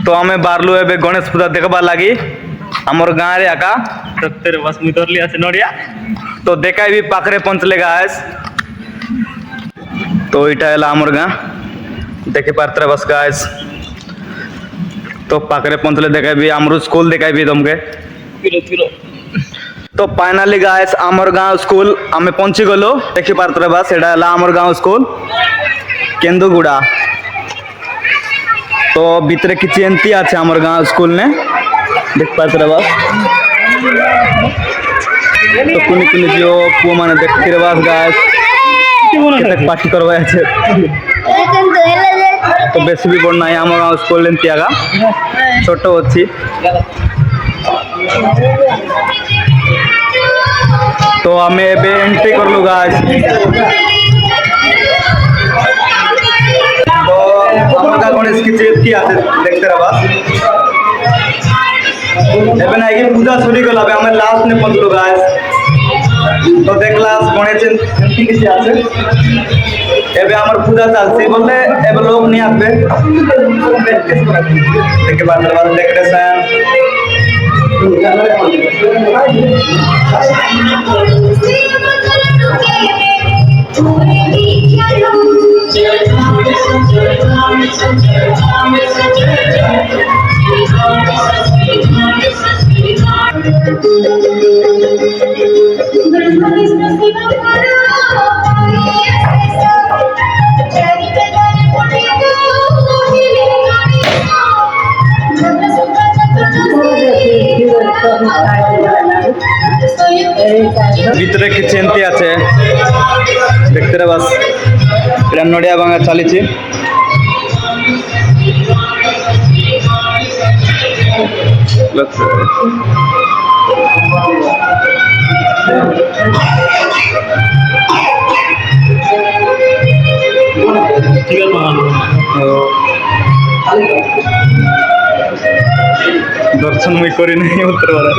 तो आमे बारलु एबे गणेश पूजा देखबा लगी हमर गाँव रे आका तेरे बस मुई धरली আছে নড়িয়া तो देखाइबी पाखरे पहुंचले गाइस। तो इटा है हमर गाँव देखे पारते बस गाइस। तो पाखरे पहुंचले देखाइबी हमर स्कूल देखाइबी तुमके। तो फाइनली गाइस हमर गाँव स्कूल आमे पहुंची गलो देखि पारते बस एटा है हमर गाँव स्कूल केंदुगुड़ा। तो भीतरे किसी एंती आछे हमर गाँव स्कूल ने देख पाते बस। तो कुनी कुनी जो पुआ माने देखते बस गाइस केते पार्टी करबा আছে। तो बेसी भी बड़ নাই हमर गाँव स्कूल एंती आगा ছোট হচ্ছি। तो हमें एबे एंट्री करलु गाइस। गणेश की चेती आते देखते रहा एबे ना कि पूजा शुरू गला बे हमें लास्ट ने पहुंचलो गाइस। तो देखला गणेश चेती किसी आछे एबे हमर पूजा चलसी बोलते एबे लोग नहीं आबे देखे बाद देखते से ভিতরে কিছু এন্তি আছে দেখতে রে বাস। এটা নড়িয়া ভাঙা চালিছি। दर्शन मुई करी नहीं उत्तर वाला।